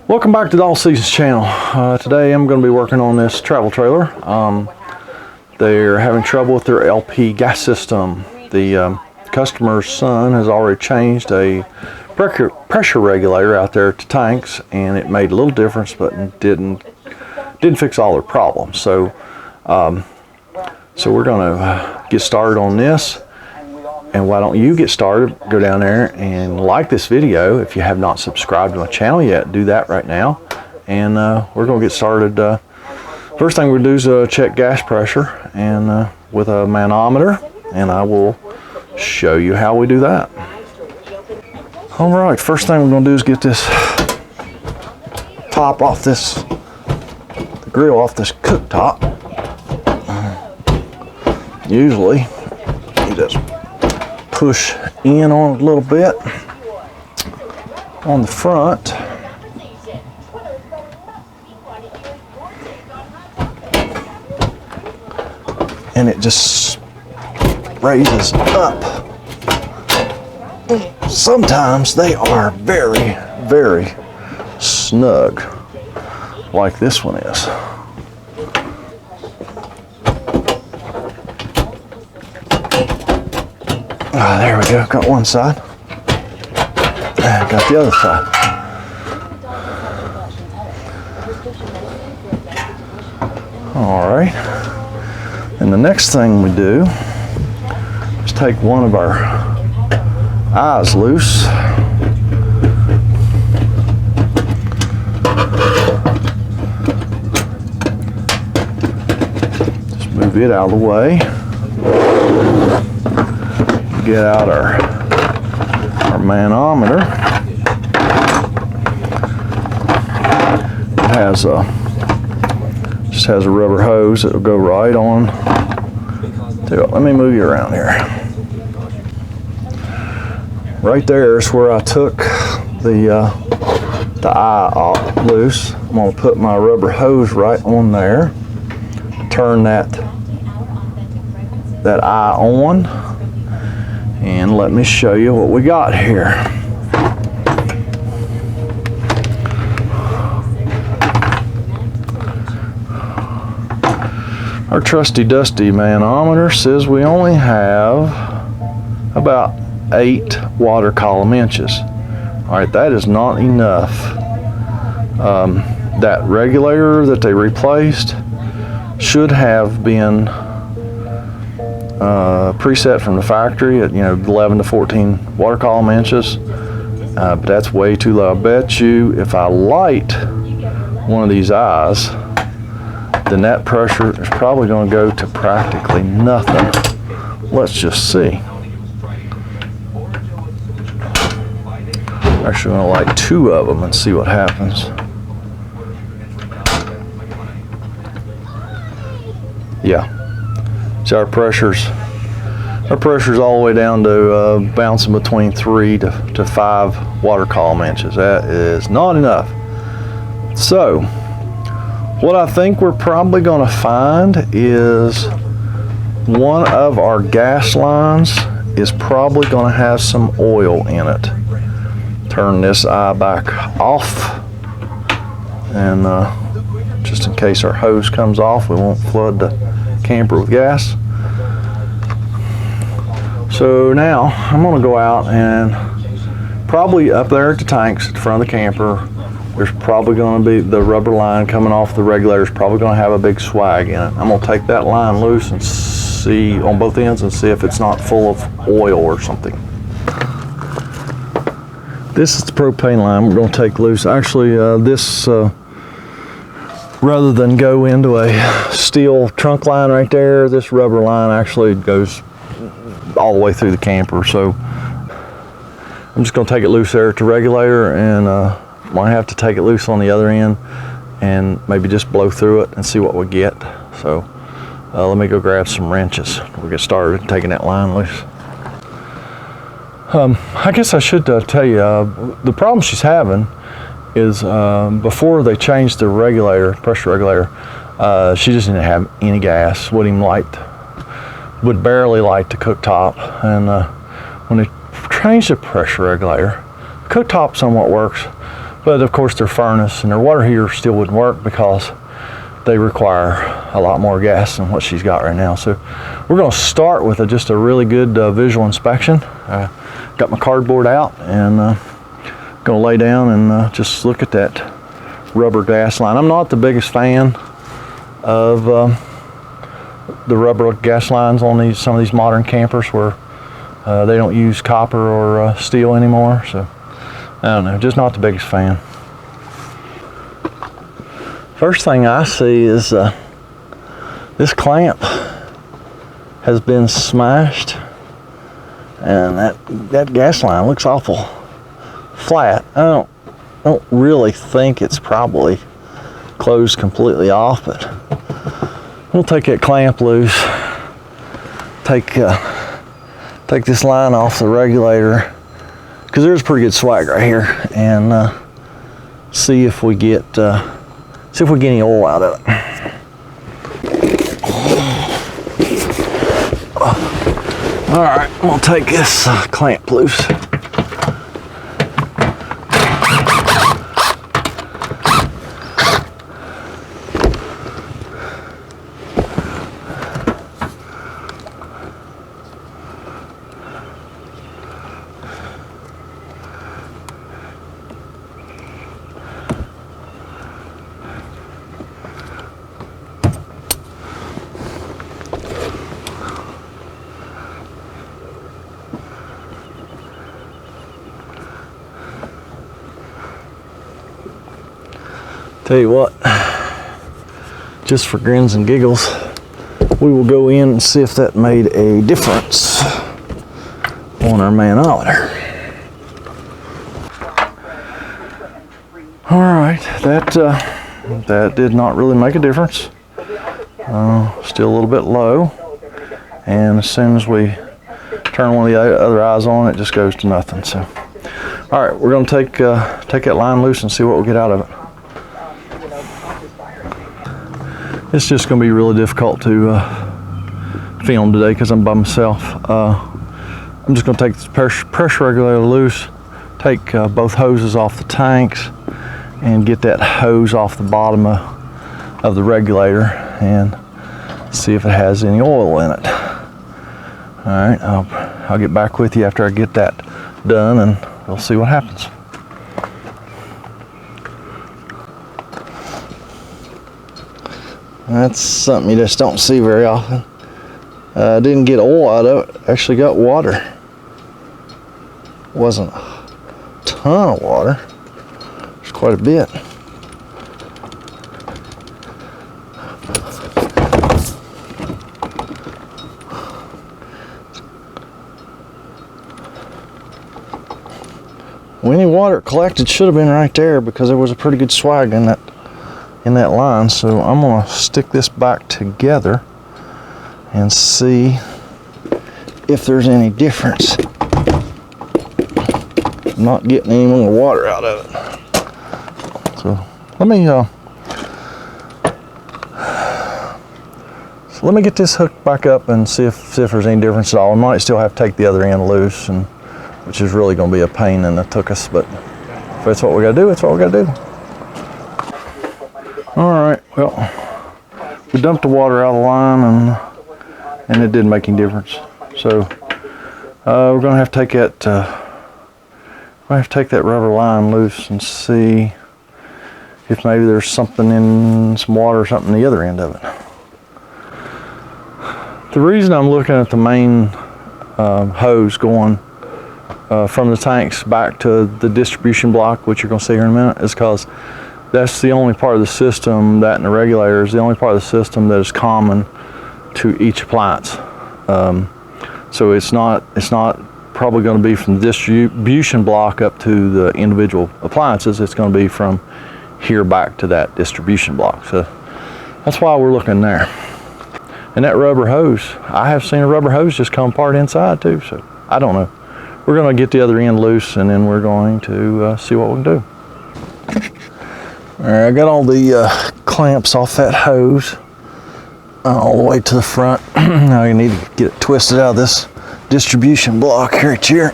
Welcome back to the All Seasons channel. Today I'm going to be working on this travel trailer. They're having trouble with their LP gas system. The customer's son has already changed a pressure regulator out there to tanks, and it made a little difference, but didn't fix all their problems. So we're going to get started on this. And why don't you get started? Go down there and like this video. If you have not subscribed to my channel yet, do that right now. And we're going to get started. First thing we're going to do is check gas pressure and with a manometer, and I will show you how we do that. All right, first thing we're going to do is get this top off this, the grill off this cooktop. Usually you just push in on it a little bit on the front, and it just raises up. Sometimes they are very, very snug, like this one is. There we go, got one side, got the other side. Alright, and the next thing we do is take one of our eyes loose. Just move it out of the way. Get out our manometer. It has just has a rubber hose that will go right on to it. Let me move you around here. Right there is where I took the eye off loose. I'm going to put my rubber hose right on there. Turn that eye on. And let me show you what we got here. Our trusty dusty manometer says we only have about 8 water column inches. Alright, that is not enough. That regulator that they replaced should have been preset from the factory at 11 to 14 water column inches, but that's way too low. I bet you if I light one of these eyes, then that pressure is probably going to go to practically nothing. Let's just see. Actually, I'm going to light 2 of them and see what happens. Yeah. So our pressure's all the way down to bouncing between 3 to 5 water column inches. That is not enough. So what I think we're probably going to find is one of our gas lines is probably going to have some oil in it. Turn this eye back off, and just in case our hose comes off, we won't flood the camper with gas. So now I'm going to go out and probably up there at the tanks at the front of the camper, there's probably going to be the rubber line coming off the regulator is probably going to have a big swag in it. I'm going to take that line loose and see on both ends and see if it's not full of oil or something. This is the propane line we're going to take loose. Actually, this rather than go into a steel trunk line right there, this rubber line actually goes all the way through the camper. So I'm just going to take it loose there at the regulator, and might have to take it loose on the other end and maybe just blow through it and see what we get. So let me go grab some wrenches. We'll get started taking that line loose. I guess I should tell you the problem she's having is before they changed the regulator, pressure regulator, she just didn't have any gas. Would barely light the cooktop, and when they changed the pressure regulator, cooktop somewhat works, But of course their furnace and their water heater still wouldn't work because they require a lot more gas than what she's got right now. So we're going to start with just a really good visual inspection. Got my cardboard out and going to lay down and just look at that rubber gas line. I'm not the biggest fan of the rubber gas lines on some of these modern campers where they don't use copper or steel anymore. So I don't know, just not the biggest fan. First thing I see is this clamp has been smashed, and that gas line looks awful flat. I don't really think it's probably closed completely off, but we'll take that clamp loose, take this line off the regulator, because there's pretty good swag right here, and see if we get any oil out of it. All right, I'm gonna take this clamp loose. Tell you what, just for grins and giggles, we will go in and see if that made a difference on our manometer. All right, that did not really make a difference. Still a little bit low, and as soon as we turn one of the other eyes on, it just goes to nothing. So, all right, we're going to take that line loose and see what we get out of it. It's just going to be really difficult to film today because I'm by myself. I'm just going to take this pressure regulator loose, take both hoses off the tanks, and get that hose off the bottom of the regulator and see if it has any oil in it. All right, I'll get back with you after I get that done, and we'll see what happens. That's something you just don't see very often. Didn't get oil out of it, actually got water. Wasn't a ton of water, it's quite a bit. Well, any water collected should have been right there because there was a pretty good swag in that line. So I'm gonna stick this back together and see if there's any difference. I'm not getting any more water out of it. So let me get this hooked back up and see if there's any difference at all. I might still have to take the other end loose, and which is really going to be a pain in the tuchus, but if that's what we got to do, it's what we got to do. All right, well, we dumped the water out of the line, and it didn't make any difference. So we're going to have to take that rubber line loose and see if maybe there's something in some water or something in the other end of it. The reason I'm looking at the main hose going from the tanks back to the distribution block, which you're going to see here in a minute, is because that's the only part of the system, that and the regulator is the only part of the system that is common to each appliance. So it's not probably going to be from the distribution block up to the individual appliances. It's going to be from here back to that distribution block. So that's why we're looking there. And that rubber hose, I have seen a rubber hose just come apart inside too, so I don't know. We're going to get the other end loose, and then we're going to see what we can do. All right, I got all the clamps off that hose all the way to the front. Now you need to get it twisted out of this distribution block right here.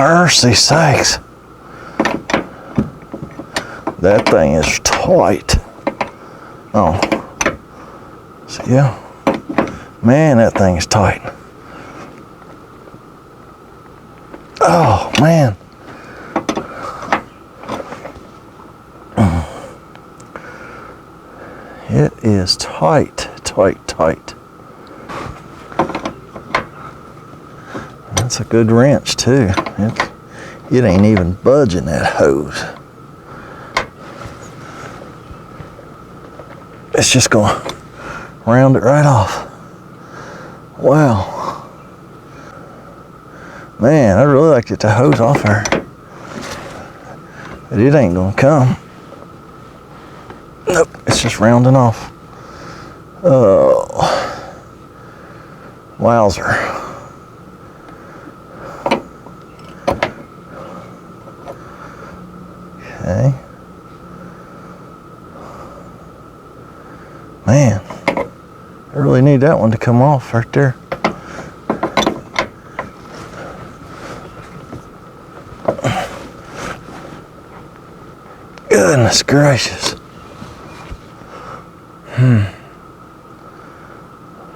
Mercy sakes. That thing is tight. Oh. So yeah. Man, that thing is tight. Oh, man. It is tight, tight, tight. That's a good wrench too. It ain't even budging that hose. It's just gonna round it right off. Wow. Man, I'd really like to get the hose off there. But it ain't gonna come. Nope, it's just rounding off. Oh. Wowzer. Okay. Man, I really need that one to come off right there. Goodness gracious.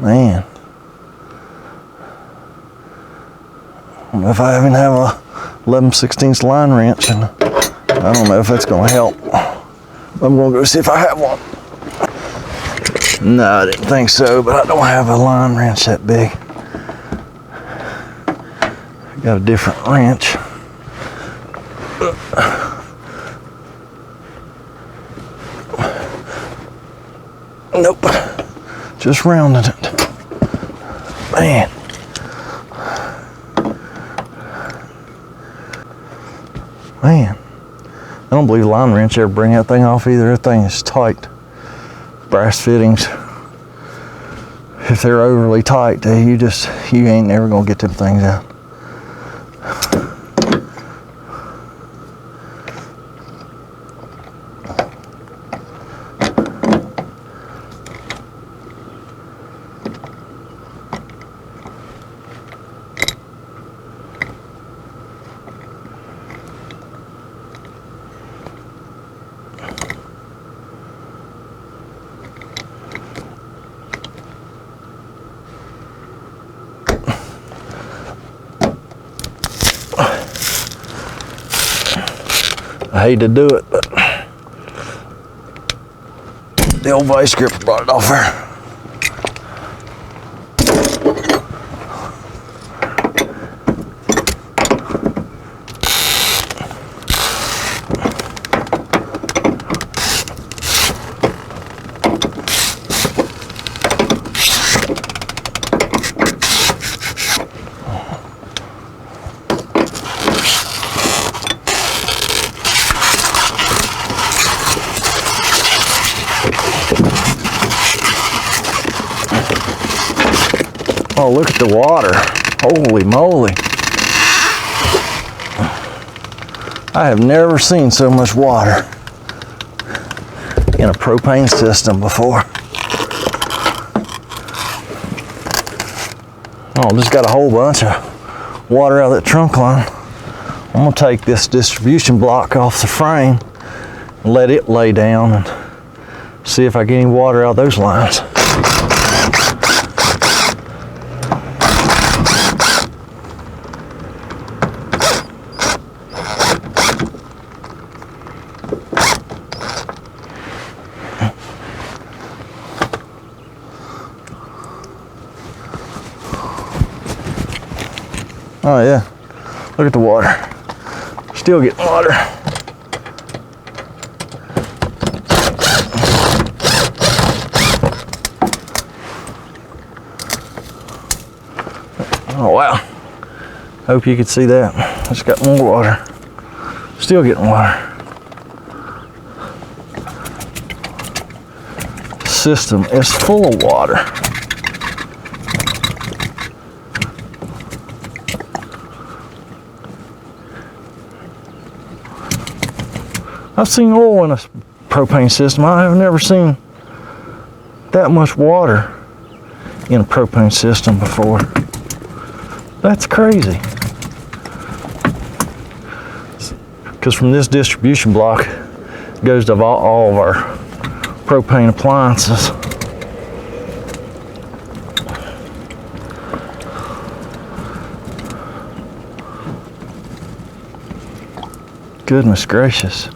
Man. I don't know if I even have a 11/16 line wrench, and I don't know if that's gonna help. I'm gonna go see if I have one. No, I didn't think so, but I don't have a line wrench that big. I got a different wrench. Nope, just rounding it. Man. Man, I don't believe a line wrench ever bring that thing off either. That thing is tight. Brass fittings, if they're overly tight, you ain't never gonna get them things out. I hate to do it, but the old vice gripper brought it off there. Oh, look at the water. Holy moly. I have never seen so much water in a propane system before. Oh, just got a whole bunch of water out of that trunk line. I'm gonna take this distribution block off the frame and let it lay down and see if I get any water out of those lines. Oh yeah, look at the water. Still getting water. Oh wow, hope you could see that. Just got more water. Still getting water. The system is full of water. I've seen oil in a propane system. I have never seen that much water in a propane system before. That's crazy. because from this distribution block goes to all of our propane appliances. Goodness gracious.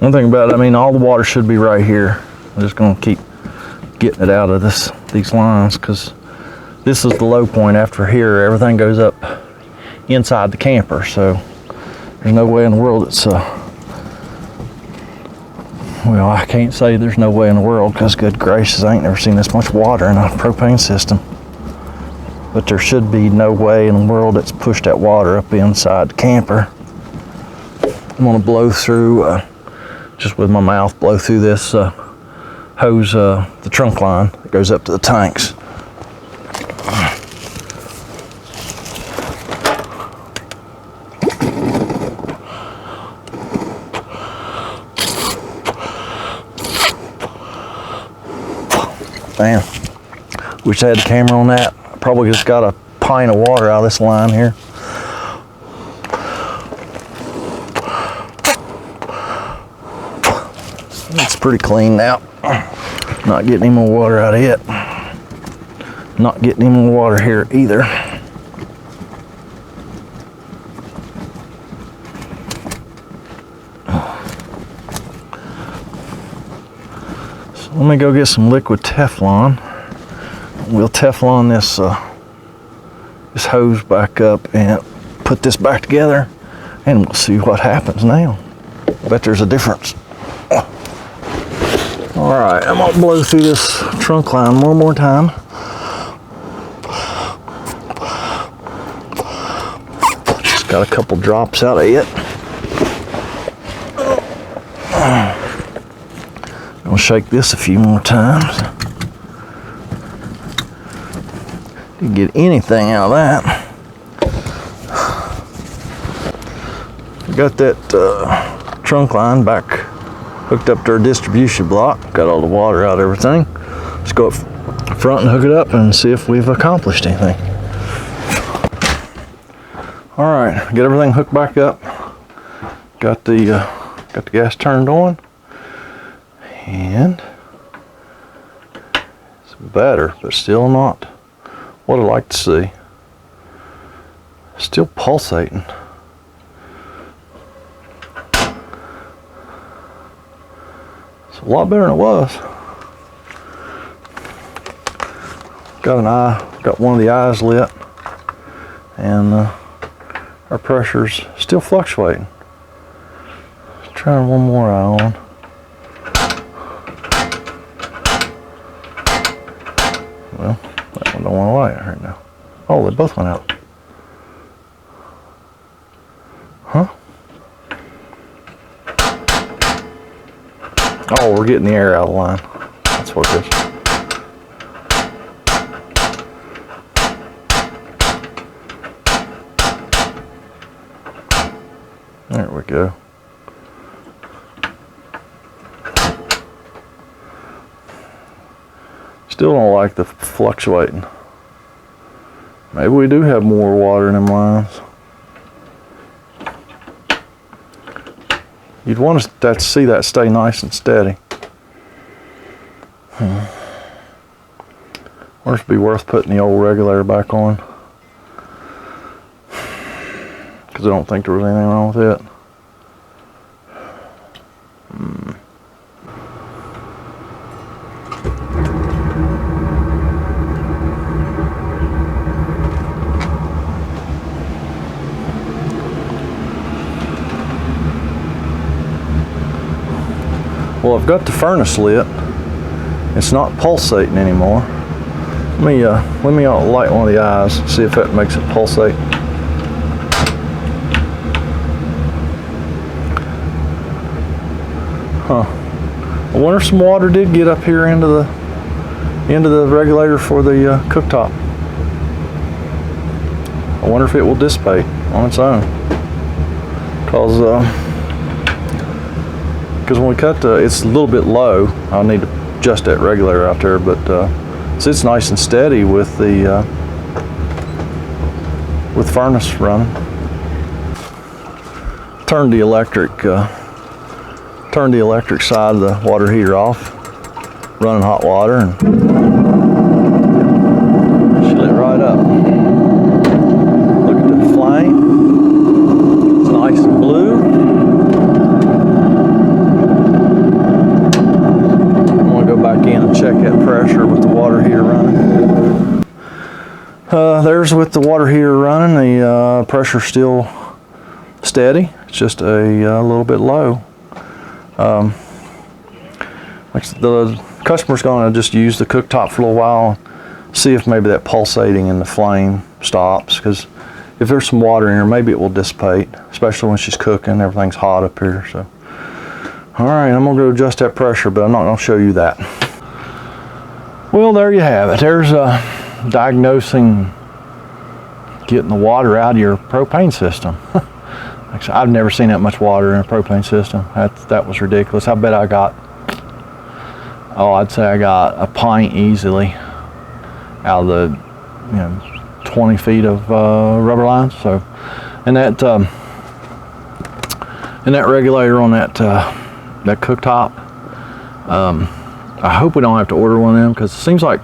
One thing about it, I mean, all the water should be right here. I'm just going to keep getting it out of these lines, because this is the low point. After here, everything goes up inside the camper, so there's no way in the world it's well, I can't say there's no way in the world, because good gracious, I ain't never seen this much water in a propane system. But there should be no way in the world it's pushed that water up inside the camper. I'm going to blow through just with my mouth, blow through this hose, the trunk line that goes up to the tanks. Man, wish I had the camera on that. I probably just got a pint of water out of this line here. It's pretty clean now. Not getting any more water out of it. Not getting any more water here either. So let me go get some liquid Teflon. We'll Teflon this hose back up and put this back together, and we'll see what happens now. I bet there's a difference. All right, I'm gonna blow through this trunk line one more time. Just got a couple drops out of it. I'll shake this a few more times. Didn't get anything out of that. Got that trunk line back hooked up to our distribution block. Got all the water out of everything. Let's go up front and hook it up and see if we've accomplished anything. All right, get everything hooked back up. Got the gas turned on, and it's better, but still not what I like to see. Still pulsating. It's a lot better than it was. Got one of the eyes lit, and our pressure's still fluctuating. Trying one more eye on. Well, that one don't want to light right now. Oh, they both went out. Huh? Oh, we're getting the air out of the line. That's what it is. There we go. Still don't like the fluctuating. Maybe we do have more water in them lines. You'd want to see that stay nice and steady. Or it'd be worth putting the old regulator back on, because I don't think there was anything wrong with it. Well, I've got the furnace lit. It's not pulsating anymore. Let me light one of the eyes, see if that makes it pulsate. I wonder if some water did get up here into the regulator for the cooktop. I wonder if it will dissipate on its own. Because when we cut it's a little bit low. I'll need to adjust that regulator out there, but so it's nice and steady with the furnace running. Turn the electric side of the water heater off, running hot water, and she lit right up. Look at the flame, it's nice and blue. I'm gonna go back in and check that pressure with the water heater running. There's with the water heater running, the pressure's still steady. It's just a little bit low. Like the customer's going to just use the cooktop for a little while, see if maybe that pulsating in the flame stops, because if there's some water in here, maybe it will dissipate, especially when she's cooking. Everything's hot up here. So, all right, I'm going to go adjust that pressure, but I'm not going to show you that. Well, there you have it. There's diagnosing getting the water out of your propane system. I've never seen that much water in a propane system. That was ridiculous. I bet I got, I'd say I got a pint easily out of the 20 feet of rubber lines. So, and that regulator on that cooktop, I hope we don't have to order one of them, because it seems like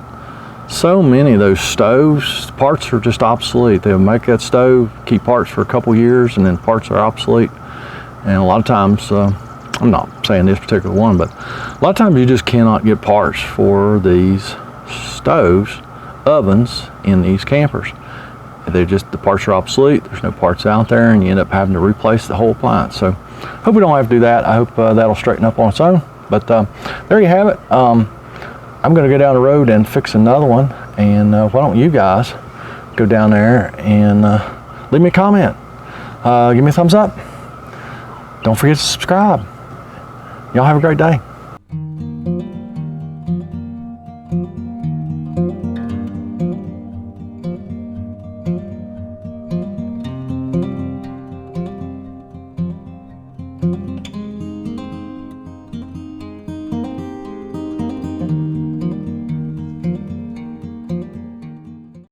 so many of those stoves, parts are just obsolete. They'll make that stove, keep parts for a couple years, and then parts are obsolete. And a lot of times, I'm not saying this particular one, but a lot of times you just cannot get parts for these stoves, ovens in these campers. They're just, the parts are obsolete. There's no parts out there, and you end up having to replace the whole appliance. So hope we don't have to do that. I hope that'll straighten up on its own. But there you have it. I'm going to go down the road and fix another one, and why don't you guys go down there and leave me a comment. Give me a thumbs up. Don't forget to subscribe. Y'all have a great day.